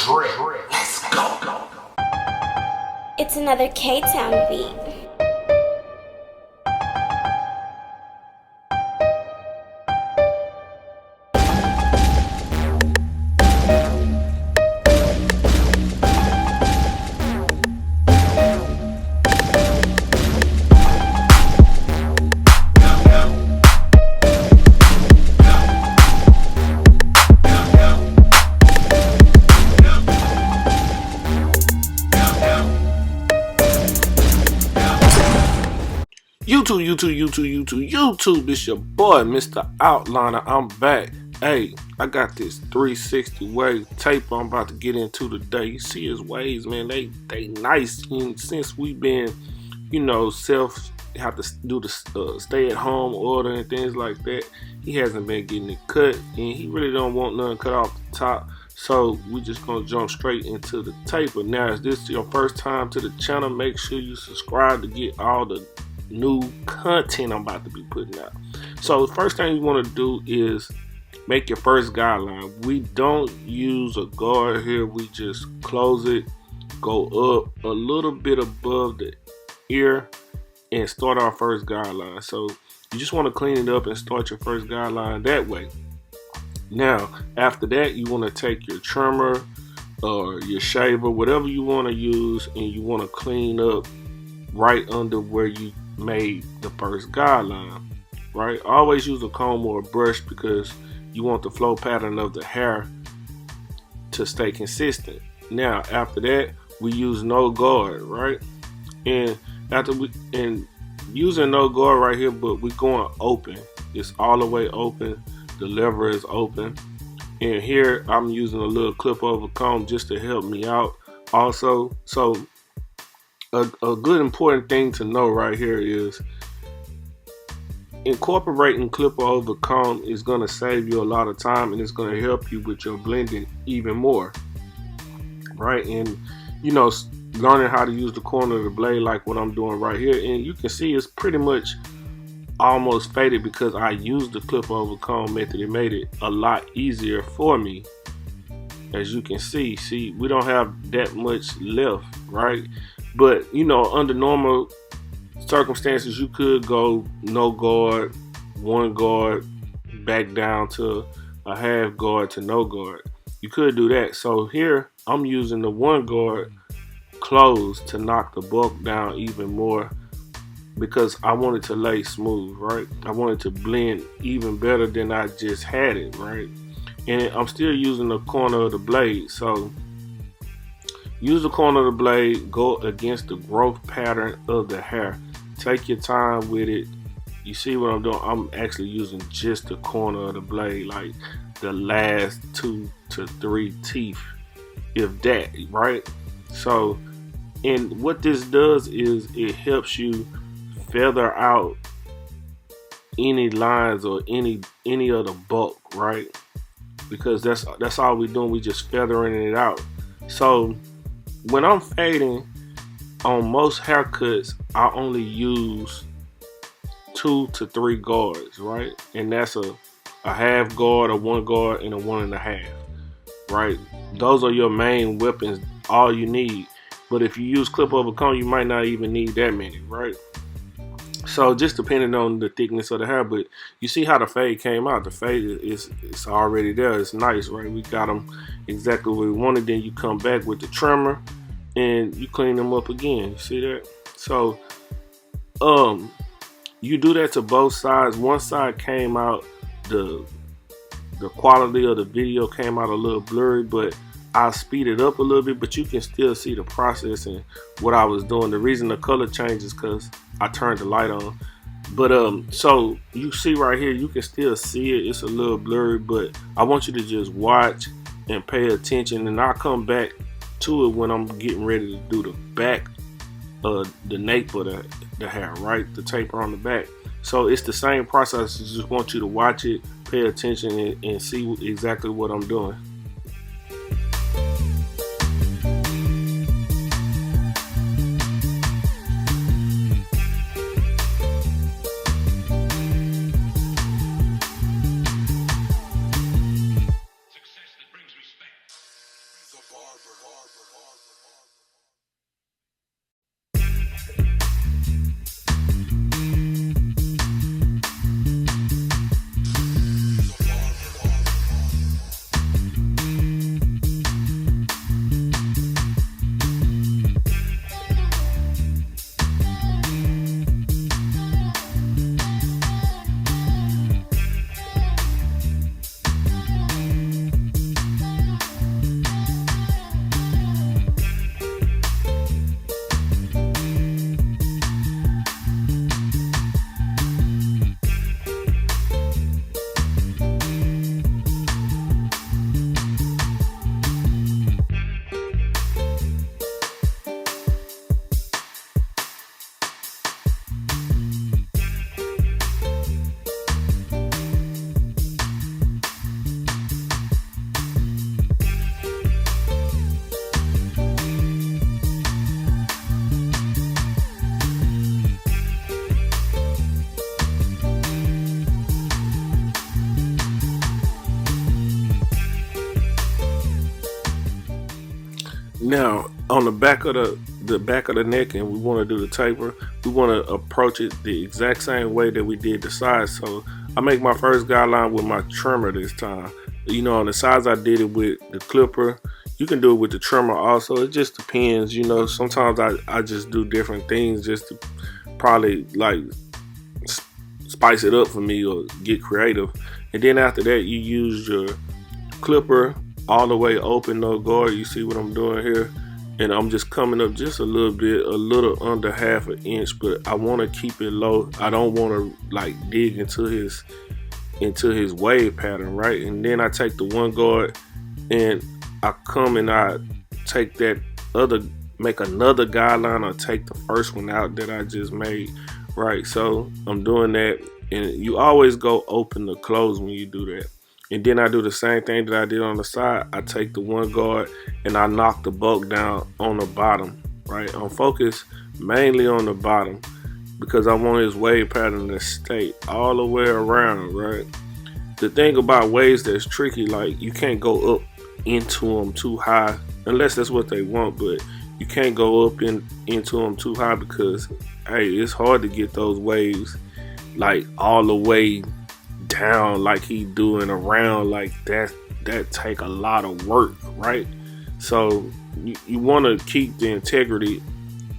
Let's go. It's another K-Town beat. YouTube, it's your boy, Mr. Outliner. I'm back. Hey, I got this 360 wave tape I'm about to get into today. You see his waves, man, they nice. And since we've been, have to do the stay at home order and things like that, he hasn't been getting it cut, and he really don't want nothing cut off the top. So we just gonna jump straight into the tape. But now, if this is your first time to the channel, make sure you subscribe to get all the new content I'm about to be putting out. So the first thing you want to do is make your first guideline. We don't use a guard here, we just close it, go up a little bit above the ear, and start our first guideline. So you just want to clean it up and start your first guideline that way. Now after that, you want to take your trimmer or your shaver, whatever you want to use, and you want to clean up right under where you made the first guideline. Right, always use a comb or a brush because you want the flow pattern of the hair to stay consistent. Now after that, we use no guard, right? And using no guard right here, but we're going open. It's all the way open. The lever is open, and here I'm using a little clip over comb just to help me out also. So a good important thing to know right here is incorporating clipper over comb is going to save you a lot of time, and it's going to help you with your blending even more, right? And learning how to use the corner of the blade like what I'm doing right here, and you can see it's pretty much almost faded because I used the clipper over comb method. It made it a lot easier for me. As you can see, we don't have that much left, right? But under normal circumstances, you could go no guard, one guard, back down to a half guard to no guard. You could do that. So here I'm using the one guard closed to knock the bulk down even more, because I wanted to lay smooth, right? I wanted to blend even better than I just had it, right? And I'm still using the corner of the blade. So use the corner of the blade, go against the growth pattern of the hair. Take your time with it. You see what I'm doing? I'm actually using just the corner of the blade, like the last 2 to 3 teeth, if that, right? So, and what this does is it helps you feather out any lines or any of the bulk, right? Because that's all we're doing. We just feathering it out. So when I'm fading on most haircuts, I only use 2 to 3 guards, right? And that's a half guard, a one guard, and a 1.5, right? Those are your main weapons, all you need. But if you use clip over comb, you might not even need that many, right? So just depending on the thickness of the hair. But you see how the fade came out. The fade is already there. It's nice, right? We got them exactly where we wanted. Then you come back with the trimmer and you clean them up again. You see that? So you do that to both sides. One side came out, the quality of the video came out a little blurry, but I speed it up a little bit, but you can still see the process and what I was doing. The reason the color changes because I turned the light on. But so you see right here, you can still see it. It's a little blurry, but I want you to just watch and pay attention, and I'll come back to it when I'm getting ready to do the back of the nape of the hair, right? The taper on the back. So it's the same process. I just want you to watch it, pay attention, and see exactly what I'm doing. Now on the back of the back of the neck, and we want to do the taper, we want to approach it the exact same way that we did the sides. So I make my first guideline with my trimmer this time. You know, on the sides I did it with the clipper. You can do it with the trimmer also. It just depends. You know, sometimes I just do different things just to probably like spice it up for me or get creative. And then after that, you use your clipper all the way open, no guard. You see what I'm doing here? And I'm just coming up just a little bit, a little under half an inch, but I want to keep it low. I don't want to like dig into his wave pattern, right? And then I take the one guard and I come and I take that other, make another guideline, or take the first one out that I just made, right? So I'm doing that, and you always go open to close when you do that. And then I do the same thing that I did on the side. I take the one guard and I knock the bulk down on the bottom, right? I'm focused mainly on the bottom because I want his wave pattern to stay all the way around, right? The thing about waves that's tricky, like you can't go up into them too high unless that's what they want, but you can't go up into them too high because, hey, it's hard to get those waves like all the way down like he doing around like that. That take a lot of work, right? So you want to keep the integrity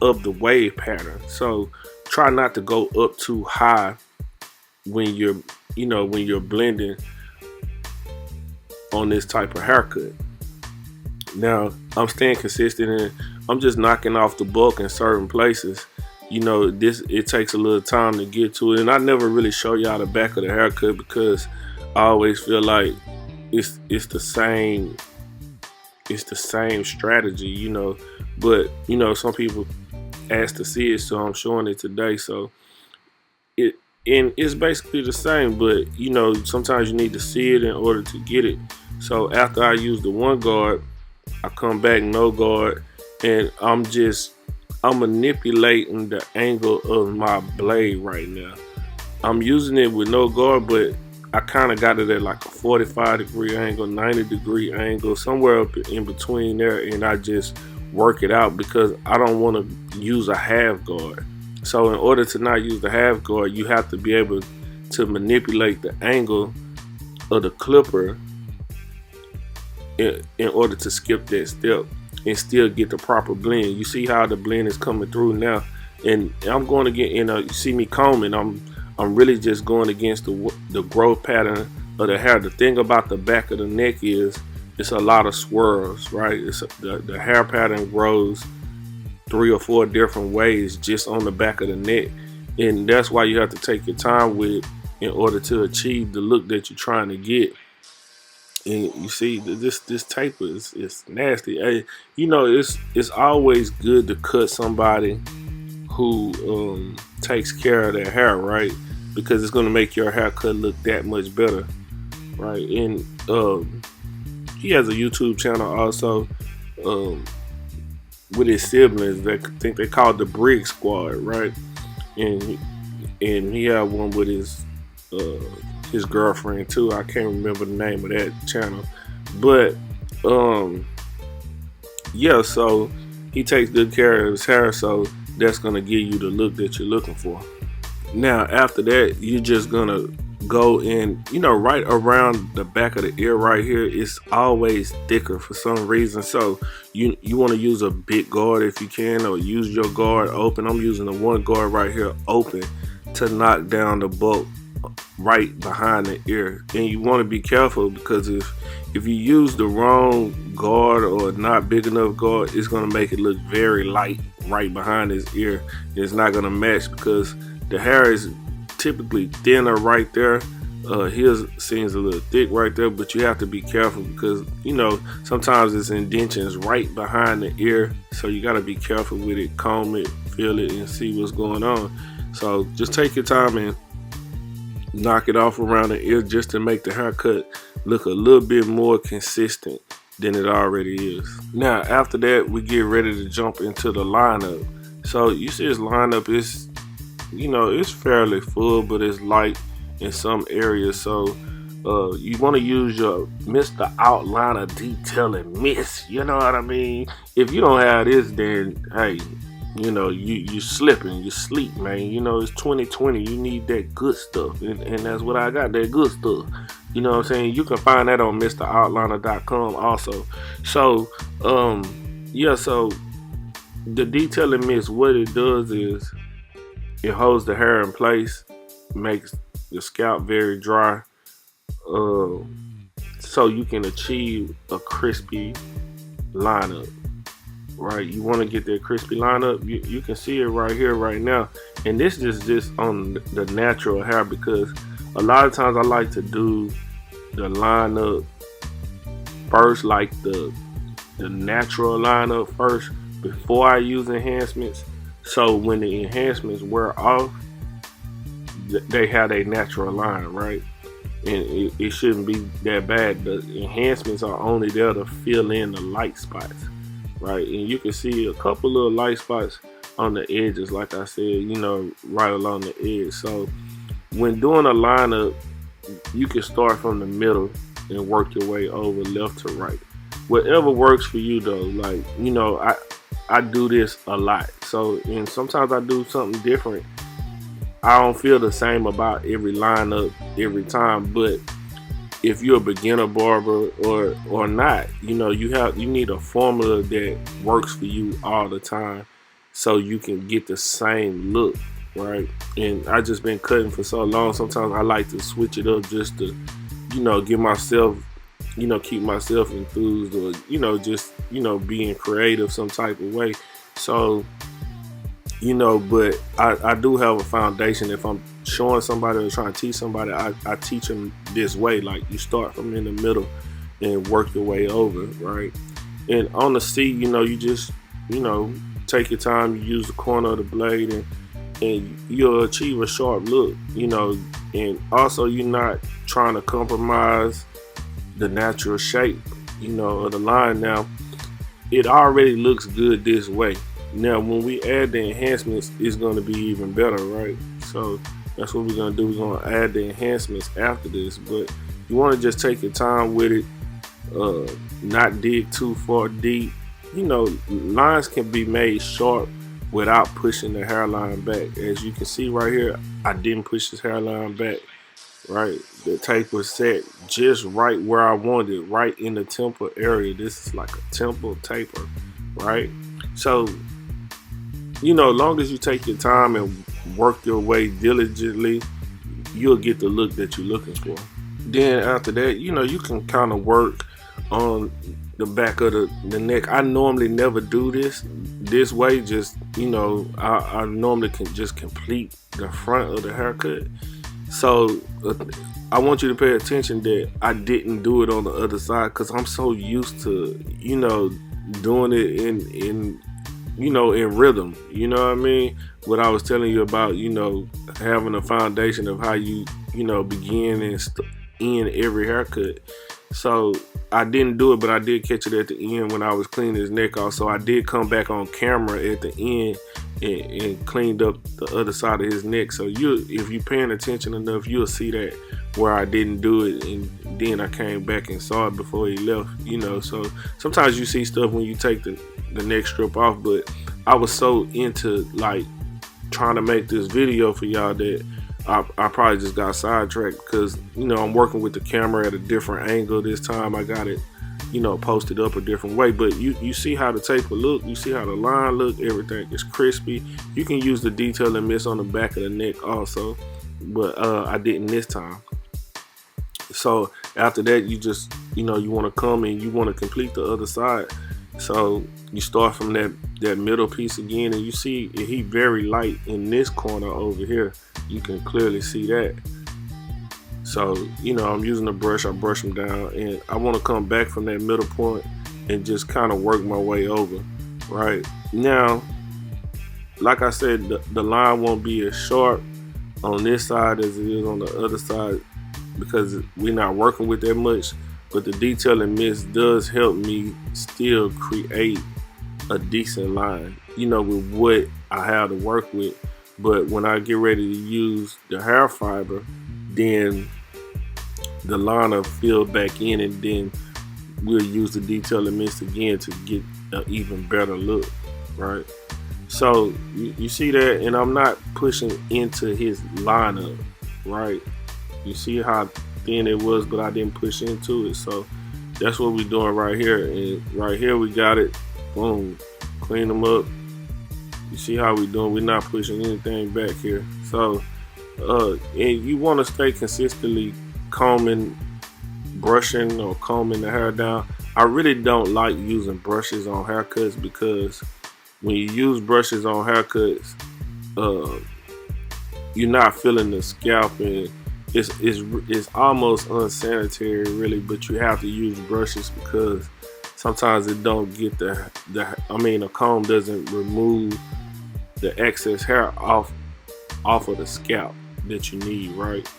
of the wave pattern. So try not to go up too high when you're, you know, when you're blending on this type of haircut. Now I'm staying consistent and I'm just knocking off the bulk in certain places. You know, it takes a little time to get to it, and I never really show y'all the back of the haircut because I always feel like it's the same strategy, you know. But you know, some people ask to see it, so I'm showing it today. So it's basically the same, but you know, sometimes you need to see it in order to get it. So after I use the one guard, I come back no guard, and I'm manipulating the angle of my blade right now. I'm using it with no guard, but I kind of got it at like a 45-degree angle, 90-degree angle, somewhere up in between there, and I just work it out because I don't want to use a half guard. So in order to not use the half guard, you have to be able to manipulate the angle of the clipper in order to skip that step and still get the proper blend. You see how the blend is coming through now, and I'm going to get, you know, you see me combing, I'm really just going against the growth pattern of the hair. The thing about the back of the neck is it's a lot of swirls, right? The hair pattern grows 3 or 4 different ways just on the back of the neck, and that's why you have to take your time with it in order to achieve the look that you're trying to get. And you see, this taper is nasty. Hey, you know, it's always good to cut somebody who takes care of their hair, right? Because it's gonna make your haircut look that much better, right? And he has a YouTube channel also with his siblings. I think they call it the Brig Squad, right? And he had one with his girlfriend too. I can't remember the name of that channel, but yeah, so he takes good care of his hair, so that's gonna give you the look that you're looking for. Now after that, you're just gonna go in, right around the back of the ear right here. It's always thicker for some reason, so you want to use a big guard if you can, or use your guard open. I'm using the one guard right here open to knock down the bulk right behind the ear. And you want to be careful, because if you use the wrong guard or not big enough guard, it's going to make it look very light right behind his ear. It's not going to match, because the hair is typically thinner right there. His seems a little thick right there, but you have to be careful, because sometimes it's indentions right behind the ear, so you got to be careful with it. Comb it, feel it, and see what's going on. So just take your time and knock it off around the ear, just to make the haircut look a little bit more consistent than it already is. Now after that, we get ready to jump into the lineup. So you see this lineup is, it's fairly full, but it's light in some areas. So you want to use your MR.OUTLINER detailing mist. You know what I mean? If you don't have this, then hey, you slipping, you sleep, man. It's 2020. You need that good stuff, and that's what I got, that good stuff. You know what I'm saying? You can find that on MR.OUTLINER.com also. So yeah, so the detailing mist, what it does is it holds the hair in place, makes the scalp very dry, so you can achieve a crispy lineup. Right, you want to get that crispy lineup. You can see it right here, right now, and this is just on the natural hair, because a lot of times I like to do the lineup first, like the natural lineup first before I use enhancements. So when the enhancements wear off, they have a natural line, right? And it shouldn't be that bad. The enhancements are only there to fill in the light spots. Right, and you can see a couple little light spots on the edges, like I said, right along the edge. So when doing a lineup, you can start from the middle and work your way over left to right. Whatever works for you, though. Like, I do this a lot. So, and sometimes I do something different. I don't feel the same about every lineup every time, but if you're a beginner barber or not, you need a formula that works for you all the time, so you can get the same look, right? And I just been cutting for so long. Sometimes I like to switch it up, just to give myself, keep myself enthused, or just being creative some type of way. So but I do have a foundation. If I'm showing somebody or trying to teach somebody, I teach them this way. Like, you start from in the middle and work your way over, right? And on the C, you just take your time. You use the corner of the blade, and you'll achieve a sharp look, and also you're not trying to compromise the natural shape of the line. Now it already looks good this way. Now when we add the enhancements, it's going to be even better, right? So that's what we're going to do. We're going to add the enhancements after this, but you want to just take your time with it, not dig too far deep. Lines can be made sharp without pushing the hairline back. As you can see right here, I didn't push this hairline back, right? The tape was set just right where I wanted it, right in the temple area. This is like a temple taper, right? So long as you take your time and work your way diligently, you'll get the look that you're looking for. Then after that, you can kind of work on the back of the neck. I normally never do this way. Just I normally can just complete the front of the haircut. So I want you to pay attention that I didn't do it on the other side, because I'm so used to doing it in rhythm. You know what I mean? What I was telling you about, having a foundation of how you begin and end every haircut. So I didn't do it, but I did catch it at the end when I was cleaning his neck off. So I did come back on camera at the end and cleaned up the other side of his neck. So if you're paying attention enough, you'll see that where I didn't do it, and then I came back and saw it before he left. So sometimes you see stuff when you take the neck strip off, but I was so into like trying to make this video for y'all that I probably just got sidetracked, because I'm working with the camera at a different angle this time. I got it posted up a different way, but you see how the tape will look, you see how the line look, everything is crispy. You can use the detail and miss on the back of the neck also, but I didn't this time. So after that, you just you want to come and you want to complete the other side. So you start from that middle piece again, and you see he very light in this corner over here. You can clearly see that. So I'm using a brush. I brush them down, and I want to come back from that middle point and just kind of work my way over. Right now, like I said, the line won't be as sharp on this side as it is on the other side, because we're not working with that much. But the detail and mist does help me still create a decent line, with what I have to work with. But when I get ready to use the hair fiber, then the line will fill back in, and then we'll use the detail and mist again to get an even better look, right? So you see that, and I'm not pushing into his lineup, right? You see how thin it was, but I didn't push into it. So that's what we're doing right here. And right here we got it. Boom. Clean them up. You see how we doing? We're not pushing anything back here. So and you want to stay consistently combing, brushing, or combing the hair down. I really don't like using brushes on haircuts, because when you use brushes on haircuts, you're not feeling the scalp, and it's almost unsanitary, really. But you have to use brushes, because sometimes it don't get a comb doesn't remove the excess hair off of the scalp that you need, right?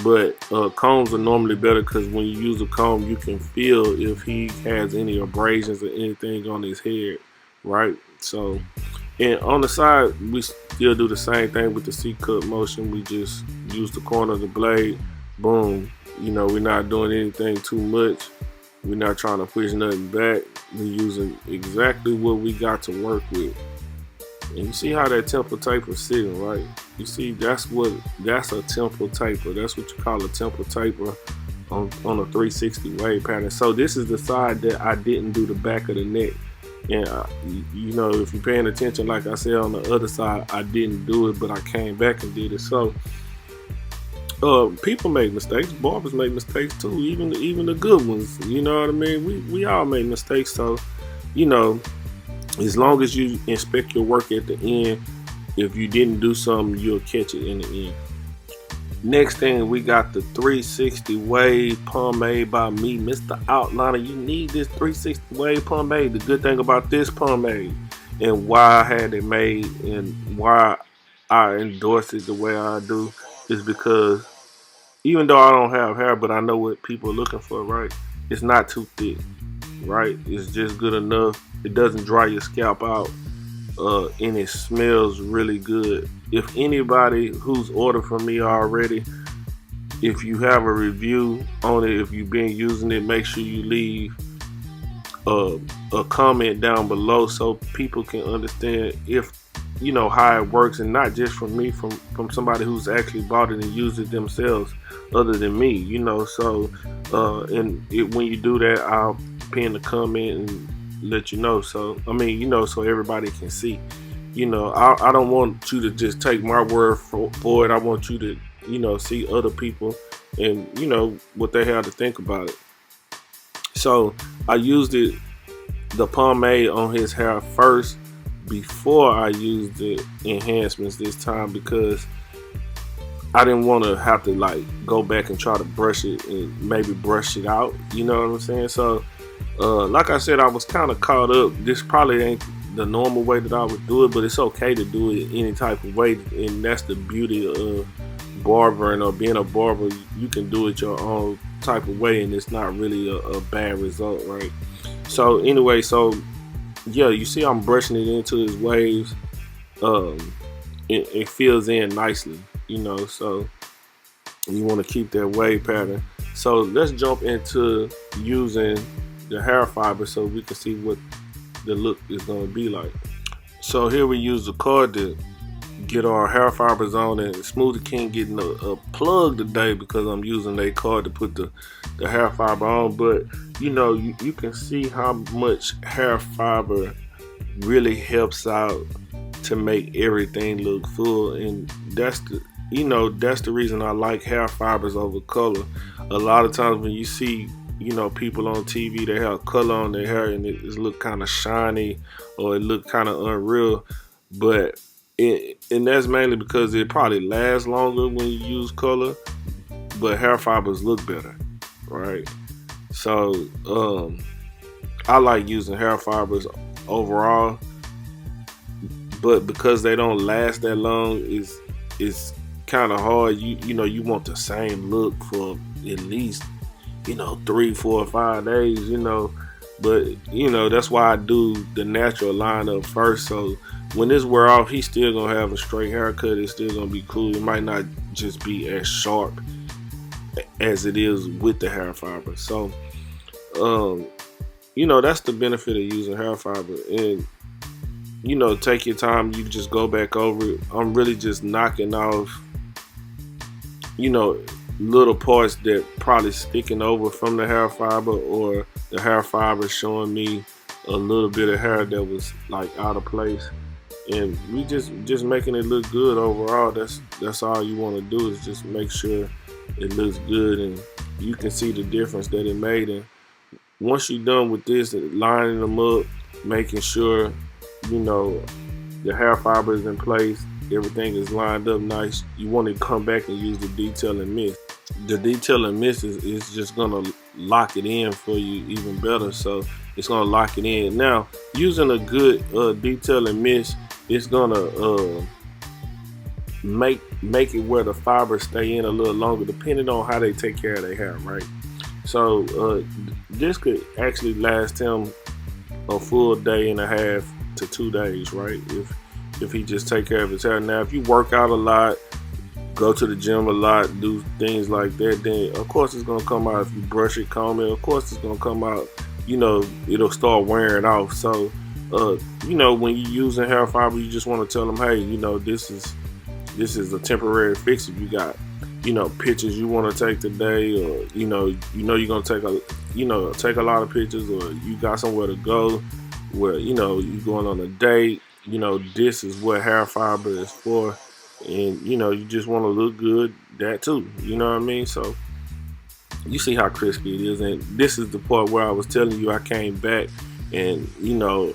But combs are normally better, because when you use a comb, you can feel if he has any abrasions or anything on his head, right? So, and on the side, we still do the same thing with the C-cut motion. We just use the corner of the blade, boom. We're not doing anything too much. We're not trying to push nothing back. We're using exactly what we got to work with. And you see how that temple taper is sitting, right? You see, that's a temple taper. That's what you call a temple taper on a 360 wave pattern. So this is the side that I didn't do the back of the neck. And if you're paying attention, like I said, on the other side, I didn't do it, but I came back and did it. So people make mistakes. Barbers make mistakes too, even the good ones. You know what I mean? We all make mistakes. So as long as you inspect your work at the end, if you didn't do something, you'll catch it in the end. Next thing, we got the 360 wave pomade by me, Mr. Outliner. You need this 360 wave pomade. The good thing about this pomade, and why I had it made, and why I endorse it the way I do, is because even though I don't have hair, but I know what people are looking for, right? It's not too thick, right? It's just good enough. It doesn't dry your scalp out, and it smells really good. If anybody who's ordered from me already, if you have a review on it, if you've been using it, make sure you leave a comment down below, so people can understand how it works, and not just from me, from somebody who's actually bought it and used it themselves, other than me. So when you do that, I'll pin the comment and let you know. So so everybody can see. I don't want you to just take my word for it. I want you to see other people and what they have to think about it. So I used the pomade on his hair first before I used the enhancements this time, because I didn't want to have to go back and try to brush it and maybe brush it out. You know what I'm saying? So like I said, I was kind of caught up. This probably ain't the normal way that I would do it, but it's okay to do it any type of way, and that's the beauty of barbering or being a barber. You can do it your own type of way, and it's not really a bad result, right? So anyway, so yeah, you see I'm brushing it into his waves. It fills in nicely, you know, so you want to keep that wave pattern. So let's jump into using the hair fiber so we can see what the look is going to be like. So here we use the card to get our hair fibers on, and Smoothie King getting a plug today because I'm using a card to put the hair fiber on. But you know, you can see how much hair fiber really helps out to make everything look full, and that's the reason I like hair fibers over color. A lot of times when you see, you know, people on TV, they have color on their hair and it look kind of shiny or it look kind of unreal, and that's mainly because it probably lasts longer when you use color, but hair fibers look better, right? So I like using hair fibers overall, but because they don't last that long, it's kind of hard. You know, you want the same look for at least, you know, 3, 4, 5 days, you know. But you know, that's why I do the natural lineup first, so when this wear off, he's still gonna have a straight haircut. It's still gonna be cool. It might not just be as sharp as it is with the hair fiber. So you know, that's the benefit of using hair fiber. And you know, take your time. You just go back over it. I'm really just knocking off, you know, little parts that probably sticking over from the hair fiber, or the hair fiber showing me a little bit of hair that was like out of place, and we just making it look good overall. That's all you want to do, is just make sure it looks good, and you can see the difference that it made. And once you're done with this, lining them up, making sure, you know, the hair fiber is in place, everything is lined up nice, you want to come back and use the detail and mist. The detail and mist is just gonna lock it in for you even better. So it's gonna lock it in. Now, using a good detail and mist, it's gonna make it where the fibers stay in a little longer, depending on how they take care of their hair, right? So this could actually last him a full day and a half to 2 days, right? If he just take care of his hair. Now, if you work out a lot, go to the gym a lot, do things like that, then of course it's gonna come out. If you brush it, comb it, of course it's gonna come out. You know, it'll start wearing off. So you know, when you're using hair fiber, you just want to tell them, hey, you know, this is a temporary fix. If you got, you know, pictures you want to take today, or you know you're gonna take a lot of pictures, or you got somewhere to go where, you know, you're going on a date, you know, this is what hair fiber is for. And you know, you just want to look good, that too, you know what I mean? So you see how crispy it is. And this is the part where I was telling you, I came back and, you know,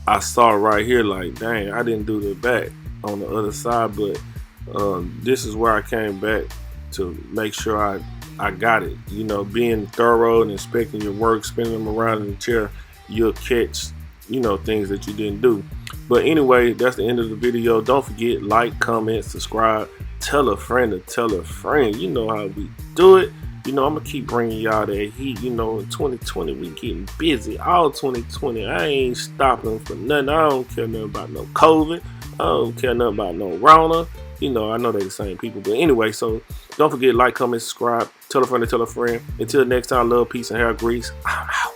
I saw right here, like, dang, I didn't do the back on the other side. But this is where I came back to make sure I got it. You know, being thorough and inspecting your work, spinning them around in the chair, you'll catch, you know, things that you didn't do. But anyway, that's the end of the video. Don't forget, like, comment, subscribe, tell a friend to tell a friend. You know how we do it. You know, I'm gonna keep bringing y'all that heat. You know, in 2020 we getting busy. All 2020, I ain't stopping for nothing. I don't care nothing about no COVID. I don't care nothing about no Rona. You know, I know they're the same people. But anyway, so don't forget, like, comment, subscribe, tell a friend to tell a friend. Until next time, love, peace, and hair grease. I'm out.